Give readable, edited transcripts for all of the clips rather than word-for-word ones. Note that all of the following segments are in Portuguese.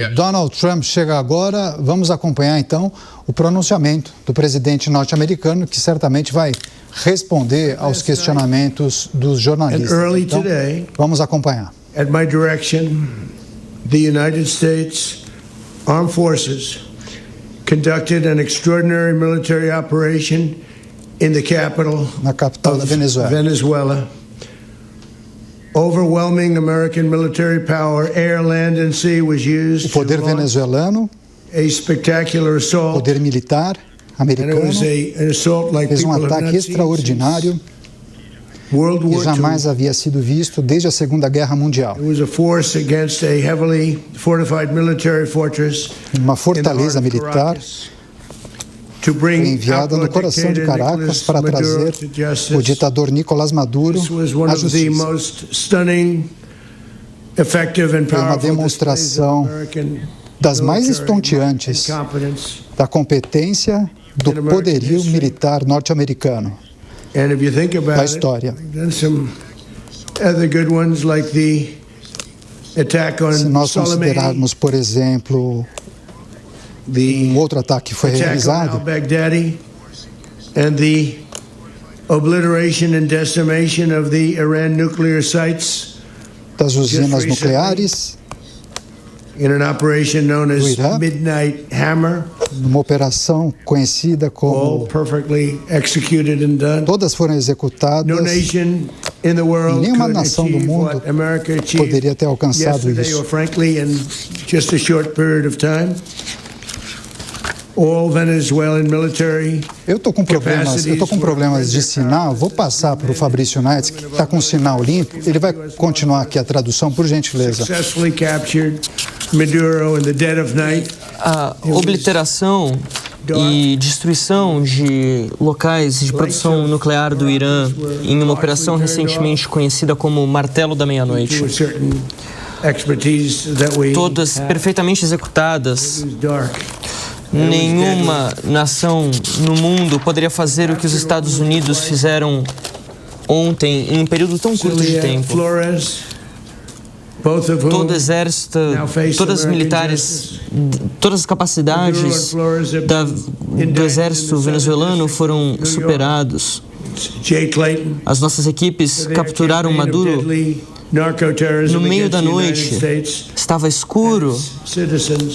Donald Trump chega agora. Vamos acompanhar então o pronunciamento do presidente norte-americano, que certamente vai responder aos questionamentos dos jornalistas. Então, vamos acompanhar. At my direction, the United States Armed Forces conducted an extraordinary military operation in the capital na capital da Venezuela. Overwhelming American military power, air, land and sea was used. O poder venezuelano, a spectacular assault. Poder militar americano fez um ataque extraordinário que jamais havia sido visto desde a Segunda Guerra Mundial. Uma fortaleza militar foi enviada no coração de Caracas para trazer o ditador Nicolás Maduro à justiça. Foi uma demonstração das mais estonteantes da competência do poderio militar norte-americano da história. Se nós considerarmos, por exemplo, um outro ataque que foi realizado, das usinas nucleares do Irã, numa operação conhecida como todas foram executadas e nenhuma nação do mundo poderia ter alcançado isso. Eu estou com problemas de sinal. Vou passar para o Fabrício Naitz, que está com o sinal limpo. Ele vai continuar aqui a tradução, por gentileza. A obliteração e destruição de locais de produção nuclear do Irã em uma operação recentemente conhecida como Martelo da Meia-Noite. Todas perfeitamente executadas. Nenhuma nação no mundo poderia fazer o que os Estados Unidos fizeram ontem em um período tão curto de tempo. Todo exército, todas as militares, todas as capacidades do exército venezuelano foram superados. As nossas equipes capturaram Maduro no meio da noite. Estava escuro,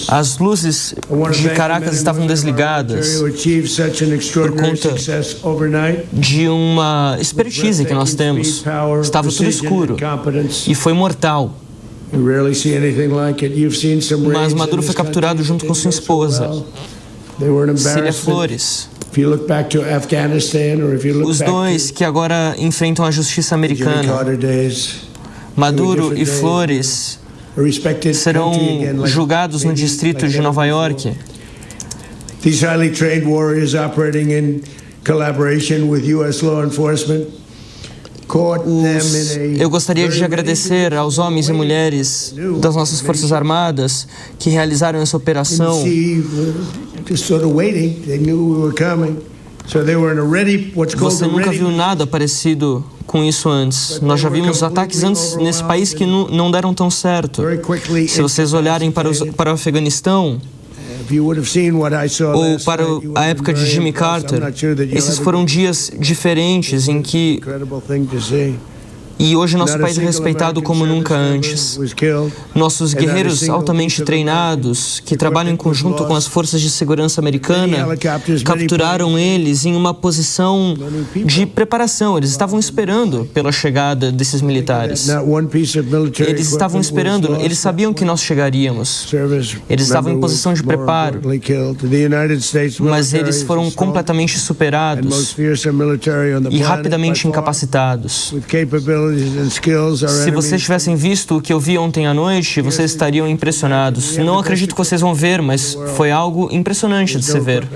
as luzes de Caracas estavam desligadas por conta de uma expertise que nós temos. Estava tudo escuro e foi mortal. Mas Maduro foi capturado junto com sua esposa, Cília Flores. Os dois que agora enfrentam a justiça americana. Maduro e Flores serão julgados no distrito de Nova York. These highly trained warriors operating in collaboration with U.S. law enforcement. Eu gostaria de agradecer aos homens e mulheres das nossas Forças Armadas que realizaram essa operação. Você nunca viu nada parecido com isso antes. Nós já vimos ataques antes nesse país que não deram tão certo. Se vocês olharem para o Afeganistão ou para a época de Jimmy Carter, esses foram dias diferentes em que... E hoje nosso país é respeitado como nunca antes. Nossos guerreiros altamente treinados, que trabalham em conjunto com as forças de segurança americana, capturaram eles em uma posição de preparação. Eles estavam esperando pela chegada desses militares. Eles estavam esperando, eles sabiam que nós chegaríamos. Eles estavam em posição de preparo. Mas eles foram completamente superados e rapidamente incapacitados. Se vocês tivessem visto o que eu vi ontem à noite, vocês estariam impressionados. Não acredito que vocês vão ver, mas foi algo impressionante de se ver.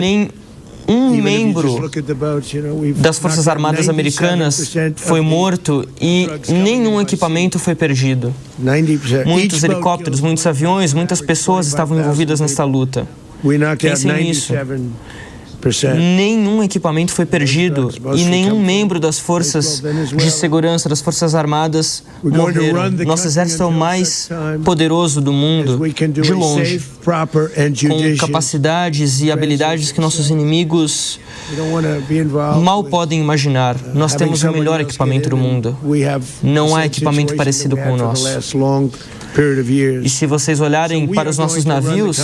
Nem um membro das Forças Armadas Americanas foi morto e nenhum equipamento foi perdido. Muitos helicópteros, muitos aviões, muitas pessoas estavam envolvidas nessa luta. Pensem nisso. nenhum equipamento foi perdido e nenhum membro das forças de segurança, das Forças Armadas, morreram. Nosso exército é o mais poderoso do mundo, de longe, com capacidades e habilidades que nossos inimigos mal podem imaginar. Nós temos o melhor equipamento do mundo. Não há equipamento parecido com o nosso. E se vocês olharem para os nossos navios,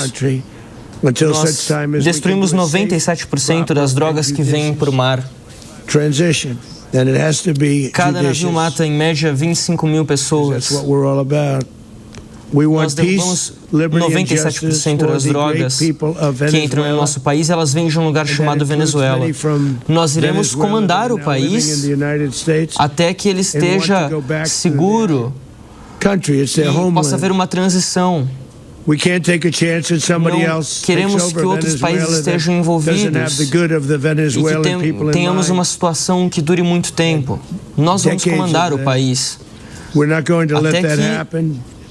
nós destruímos 97% das drogas que vêm por mar. Cada navio mata, em média, 25 mil pessoas. Nós derrubamos 97% das drogas que entram no nosso país, elas vêm de um lugar chamado Venezuela. Nós iremos comandar o país até que ele esteja seguro e possa haver uma transição. Não queremos que outros países estejam envolvidos e que tenhamos uma situação que dure muito tempo. Nós vamos comandar o país até que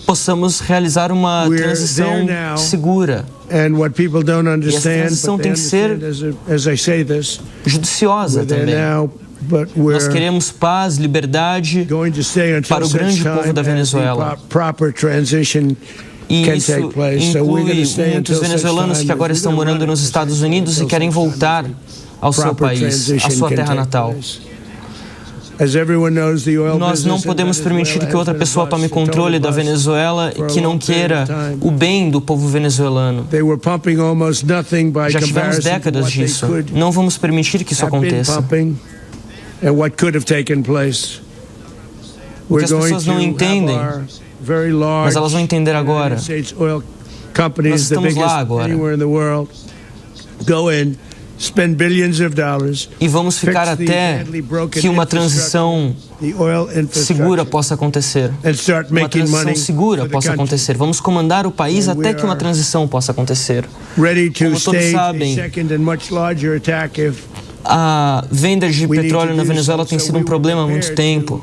possamos realizar uma transição segura. E essa transição tem que ser judiciosa também. Nós queremos paz, liberdade para o grande povo da Venezuela. E isso inclui muitos venezuelanos que agora estão morando nos Estados Unidos e querem voltar ao seu país, à sua terra natal. Nós não podemos permitir que outra pessoa tome controle da Venezuela que não queira o bem do povo venezuelano. Já tivemos décadas disso. Não vamos permitir que isso aconteça. O que as pessoas não entendem, mas elas vão entender agora. Nós estamos lá agora. E vamos ficar até que uma transição segura possa acontecer. Uma transição segura possa acontecer. Vamos comandar o país até que uma transição possa acontecer. Como todos sabem, a venda de petróleo na Venezuela tem sido um problema há muito tempo.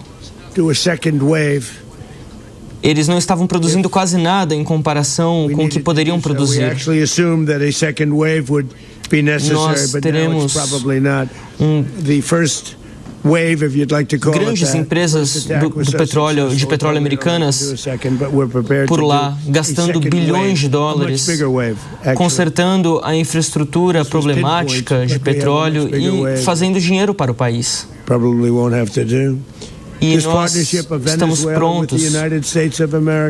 Eles não estavam produzindo quase nada em comparação com o que poderiam produzir. Nós teremos grandes empresas de petróleo americanas por lá, gastando bilhões de dólares, consertando a infraestrutura problemática de petróleo e fazendo dinheiro para o país. E nós estamos prontos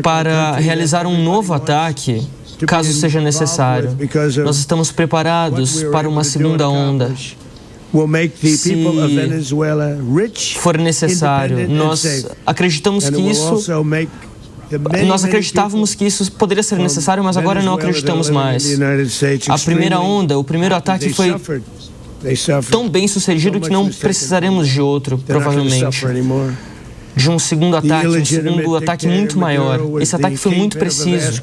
para realizar um novo ataque, caso seja necessário. Nós estamos preparados para uma segunda onda. Se for necessário, nós acreditávamos que isso poderia ser necessário, mas agora não acreditamos mais. A primeira onda, o primeiro ataque foi tão bem sucedido que não precisaremos de outro, provavelmente. De um segundo ataque muito maior. Esse ataque foi muito preciso.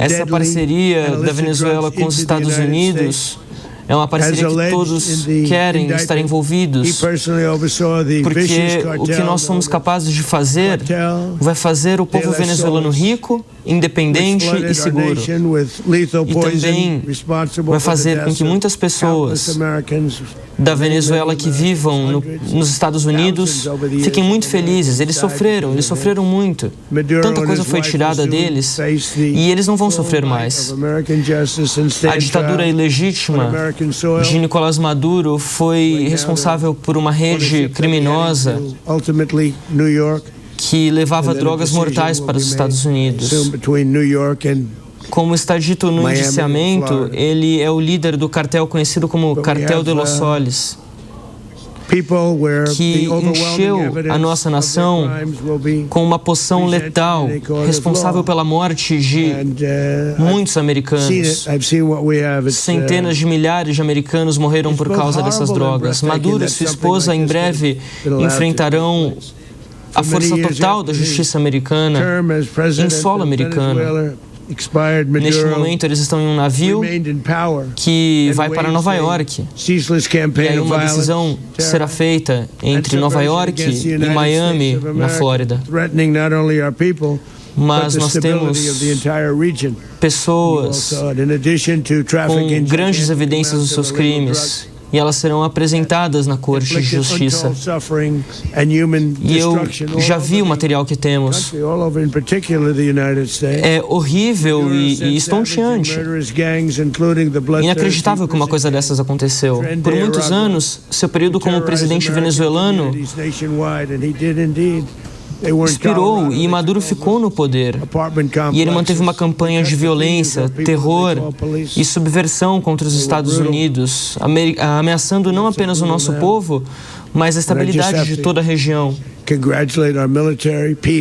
Essa parceria da Venezuela com os Estados Unidos é uma parceria que todos querem estar envolvidos, porque o que nós somos capazes de fazer vai fazer o povo venezuelano rico, independente e seguro. E também vai fazer com que muitas pessoas da Venezuela que vivam nos Estados Unidos fiquem muito felizes. Eles sofreram muito. Tanta coisa foi tirada deles e eles não vão sofrer mais. A ditadura ilegítima de Nicolás Maduro foi responsável por uma rede criminosa que levava drogas mortais para os Estados Unidos. Como está dito no indiciamento, ele é o líder do cartel conhecido como Cartel de Los Soles, que encheu a nossa nação com uma poção letal, responsável pela morte de muitos americanos. Centenas de milhares de americanos morreram por causa dessas drogas. Maduro e sua esposa em breve enfrentarão a força total da justiça americana em solo americano. Neste momento, eles estão em um navio que vai para Nova York. E aí uma decisão será feita entre Nova York e Miami, na Flórida. mas nós temos pessoas com grandes evidências dos seus crimes e elas serão apresentadas na Corte de Justiça. E eu já vi o material que temos. É horrível e estonteante. Inacreditável que uma coisa dessas aconteceu. Por muitos anos, seu período como presidente venezuelano expirou e Maduro ficou no poder. E ele manteve uma campanha de violência, terror e subversão contra os Estados Unidos, ameaçando não apenas o nosso povo, mas a estabilidade de toda a região.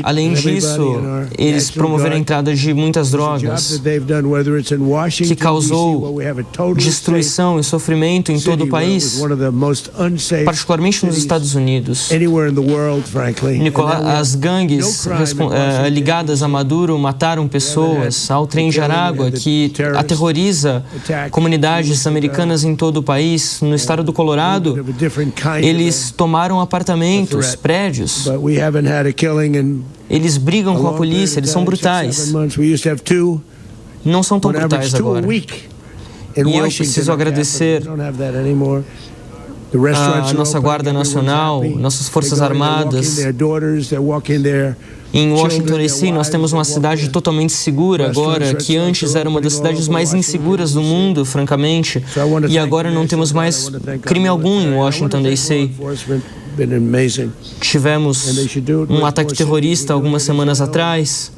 Além disso, eles promoveram a entrada de muitas drogas, que causou destruição e sofrimento em todo o país, particularmente nos Estados Unidos. As gangues ligadas a Maduro mataram pessoas, ao trem de Aragua, que aterroriza comunidades americanas em todo o país. No estado do Colorado, eles tomaram apartamentos, prédios. Eles brigam com a polícia, eles são brutais. Não são tão brutais agora. E eu preciso agradecer a nossa Guarda Nacional, nossas Forças Armadas. Em Washington, D.C., nós temos uma cidade totalmente segura agora, que antes era uma das cidades mais inseguras do mundo, francamente, e agora não temos mais crime algum em Washington, D.C. Tivemos um ataque terrorista algumas semanas atrás,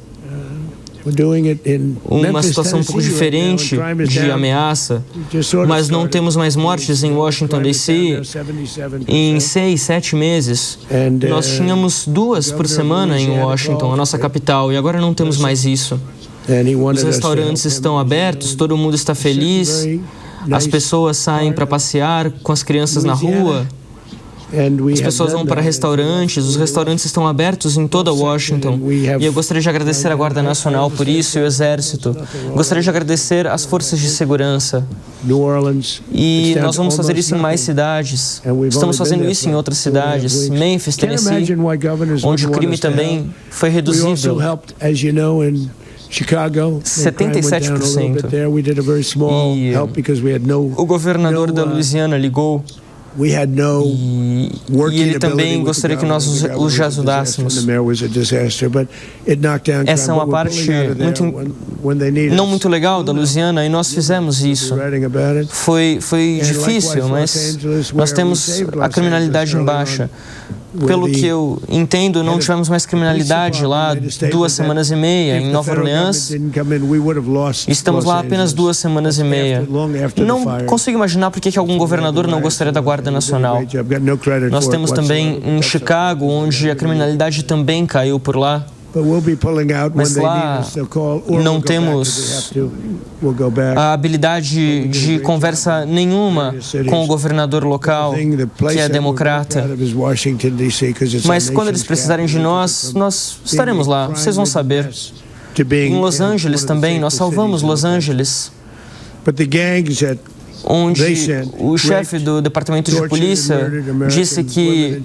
uma situação um pouco diferente de ameaça, mas não temos mais mortes em Washington, D.C. Em 6, 7 meses. Nós tínhamos 2 por semana em Washington, a nossa capital, e agora não temos mais isso. Os restaurantes estão abertos, todo mundo está feliz, as pessoas saem para passear com as crianças na rua. As pessoas vão para restaurantes, os restaurantes estão abertos em toda Washington. E eu gostaria de agradecer a Guarda Nacional por isso e o Exército. Gostaria de agradecer as forças de segurança. E nós vamos fazer isso em mais cidades. Estamos fazendo isso em outras cidades. Memphis, Tennessee, onde o crime também foi reduzido. 77%. E o governador da Louisiana ligou. E ele também gostaria que nós os ajudássemos. Essa é uma parte não muito legal da Louisiana e nós fizemos isso. Foi difícil, mas nós temos a criminalidade em baixa. Pelo que eu entendo, não tivemos mais criminalidade lá 2 semanas e meia em Nova Orleans. Estamos lá apenas 2 semanas e meia. Não consigo imaginar por que algum governador não gostaria da Guarda Nacional. Nós temos também em Chicago, onde a criminalidade também caiu por lá. Mas lá não temos a habilidade de conversa nenhuma com o governador local, que é democrata. Mas quando eles precisarem de nós, nós estaremos lá, vocês vão saber. Em Los Angeles também, nós salvamos Los Angeles, onde o chefe do departamento de polícia disse que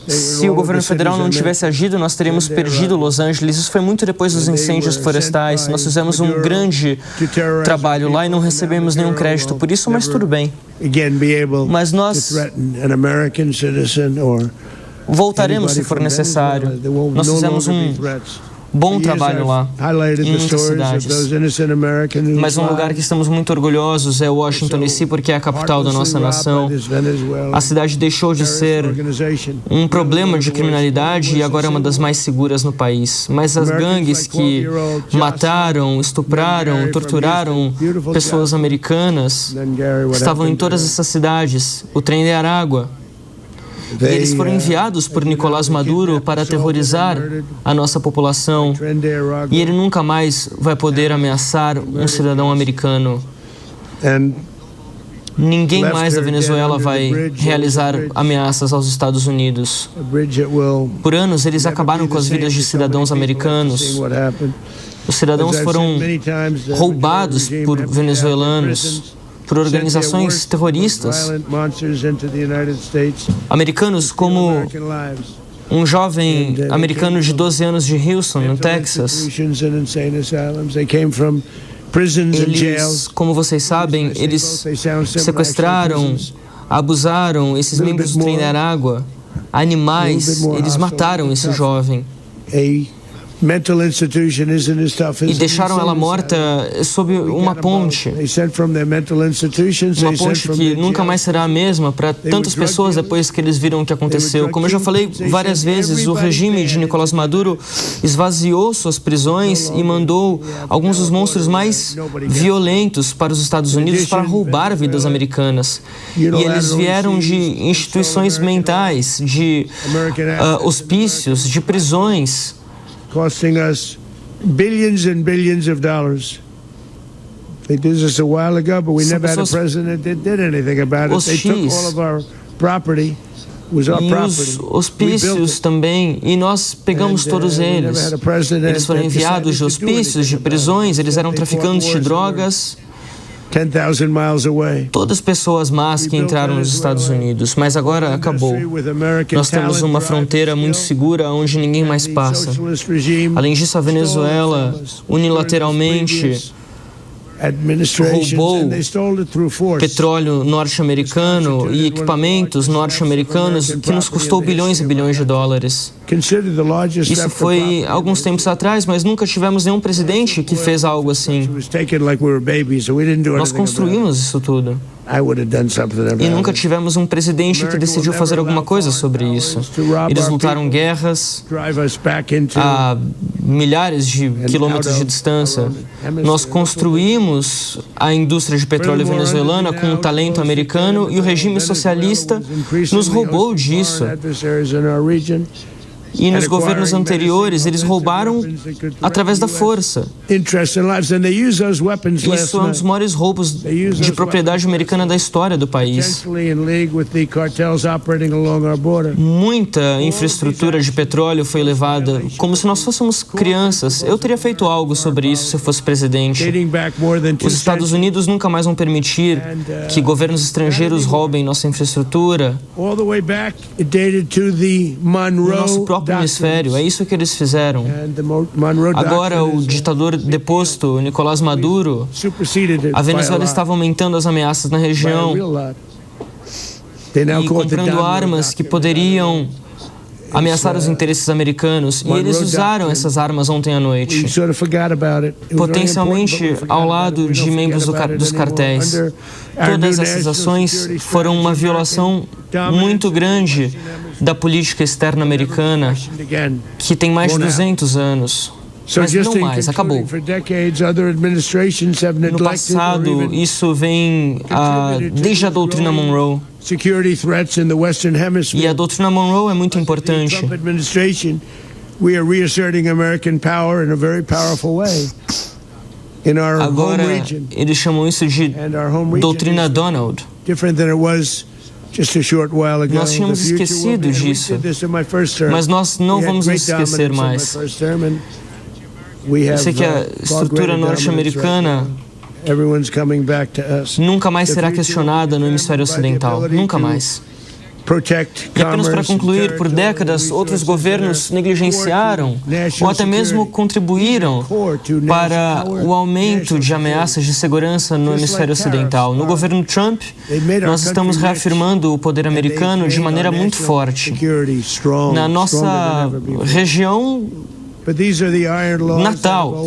se o governo federal não tivesse agido, nós teríamos perdido Los Angeles. Isso foi muito depois dos incêndios florestais. Nós fizemos um grande trabalho lá e não recebemos nenhum crédito por isso, mas tudo bem. Mas nós voltaremos se for necessário. Nós fizemos um bom trabalho lá, em muitas cidades. Mas um lugar que estamos muito orgulhosos é Washington, D.C., porque é a capital da nossa nação. A cidade deixou de ser um problema de criminalidade e agora é uma das mais seguras no país. Mas as gangues que mataram, estupraram, torturaram pessoas americanas estavam em todas essas cidades. O trem de Aragua. Eles foram enviados por Nicolás Maduro para aterrorizar a nossa população e ele nunca mais vai poder ameaçar um cidadão americano. Ninguém mais da Venezuela vai realizar ameaças aos Estados Unidos. Por anos, eles acabaram com as vidas de cidadãos americanos. Os cidadãos foram roubados por venezuelanos, por organizações terroristas americanos como um jovem americano de 12 anos de Houston, no Texas. Eles, como vocês sabem, eles sequestraram, abusaram esses membros do Trem da Água, animais, eles mataram esse jovem. E deixaram ela morta sob uma ponte. Uma ponte que nunca mais será a mesma para tantas pessoas depois que eles viram o que aconteceu. Como eu já falei várias vezes, o regime de Nicolás Maduro esvaziou suas prisões e mandou alguns dos monstros mais violentos para os Estados Unidos para roubar vidas americanas. E eles vieram de instituições mentais, de hospícios, de prisões, costing us billions and billions of dollars. They did this a while ago, but we never had a president that did anything about it. They took all of our property. Was our property. E os hospícios também, e nós pegamos todos eles. Eles foram enviados de hospícios, de prisões, eles eram traficantes de drogas. 10,000 miles away. Todas pessoas más que entraram nos Estados Unidos, mas agora acabou. Nós temos uma fronteira muito segura onde ninguém mais passa. Além disso, a Venezuela unilateralmente roubou petróleo norte-americano e equipamentos norte-americanos que nos custou bilhões e bilhões de dólares. Isso foi alguns tempos atrás, mas nunca tivemos nenhum presidente que fez algo assim. Nós construímos isso tudo. E nunca tivemos um presidente que decidiu fazer alguma coisa sobre isso. Eles lutaram guerras a milhares de quilômetros de distância. Nós construímos a indústria de petróleo venezuelana com o talento americano e o regime socialista nos roubou disso. E nos governos anteriores, eles roubaram através da força. Isso é um dos maiores roubos de propriedade americana da história do país. Muita infraestrutura de petróleo foi levada, como se nós fôssemos crianças. Eu teria feito algo sobre isso se eu fosse presidente. Os Estados Unidos nunca mais vão permitir que governos estrangeiros roubem nossa infraestrutura. Nosso próprio hemisfério, é isso que eles fizeram. Agora, o ditador deposto, Nicolás Maduro, a Venezuela estava aumentando as ameaças na região e comprando armas que poderiam ameaçar os interesses americanos, e eles usaram essas armas ontem à noite, potencialmente ao lado de membros dos cartéis. Todas essas ações foram uma violação muito grande da política externa americana, que tem mais de 200 anos. Mas não mais, acabou. No passado, isso vem desde a doutrina Monroe. E a doutrina Monroe é muito importante. Agora, eles chamam isso de doutrina Donald. Nós tínhamos esquecido disso, mas nós não vamos nos esquecer mais. Eu sei que a estrutura norte-americana nunca mais será questionada no hemisfério ocidental, nunca mais. E apenas para concluir, por décadas, outros governos negligenciaram ou até mesmo contribuíram para o aumento de ameaças de segurança no hemisfério ocidental. No governo Trump, nós estamos reafirmando o poder americano de maneira muito forte. Na nossa região natal,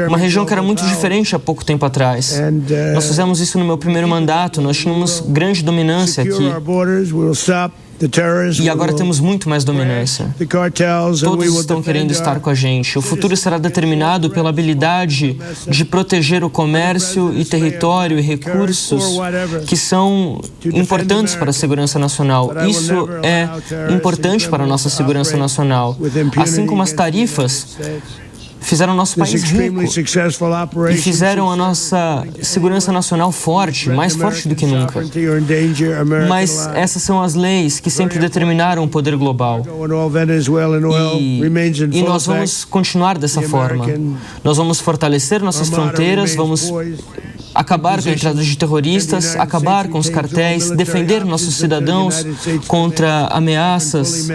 uma região que era muito diferente há pouco tempo atrás. Nós fizemos isso no meu primeiro mandato, nós tínhamos grande dominância aqui. E agora temos muito mais dominância. Todos estão querendo estar com a gente. O futuro será determinado pela habilidade de proteger o comércio e território e recursos que são importantes para a segurança nacional. Isso é importante para a nossa segurança nacional. Assim como as tarifas fizeram o nosso país rico e fizeram a nossa segurança nacional forte, mais forte do que nunca. Mas essas são as leis que sempre determinaram o poder global. E nós vamos continuar dessa forma. Nós vamos fortalecer nossas fronteiras, vamos acabar com a entrada de terroristas, acabar com os cartéis, defender nossos cidadãos contra ameaças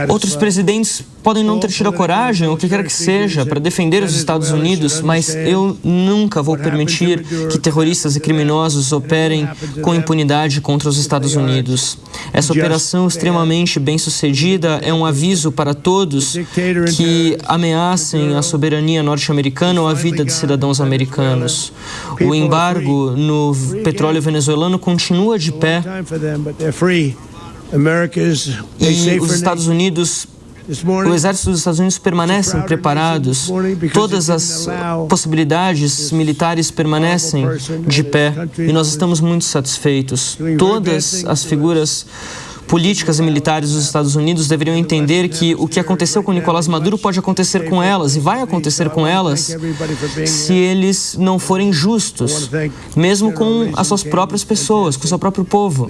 Outros presidentes podem não ter tido a coragem, ou o que quer que seja, para defender os Estados Unidos, mas eu nunca vou permitir que terroristas e criminosos operem com impunidade contra os Estados Unidos. Essa operação extremamente bem-sucedida é um aviso para todos que ameacem a soberania norte-americana ou a vida de cidadãos americanos. O embargo no petróleo venezuelano continua de pé. E os Estados Unidos, o exército dos Estados Unidos permanecem preparados, todas as possibilidades militares permanecem de pé e nós estamos muito satisfeitos. Todas as figuras políticas e militares dos Estados Unidos deveriam entender que o que aconteceu com Nicolás Maduro pode acontecer com elas e vai acontecer com elas se eles não forem justos, mesmo com as suas próprias pessoas, com o seu próprio povo.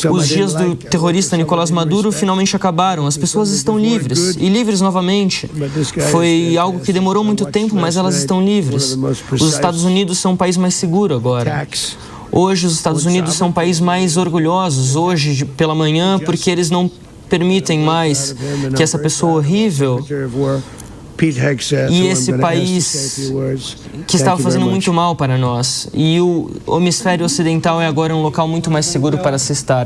Os dias do terrorista Nicolás Maduro finalmente acabaram. As pessoas estão livres, e livres novamente. Foi algo que demorou muito tempo, mas elas estão livres. Os Estados Unidos são um país mais seguro agora. Hoje, os Estados Unidos são um país mais orgulhosos, hoje pela manhã, porque eles não permitem mais que essa pessoa horrível e esse país que estava fazendo muito mal para nós. E o hemisfério ocidental é agora um local muito mais seguro para se estar.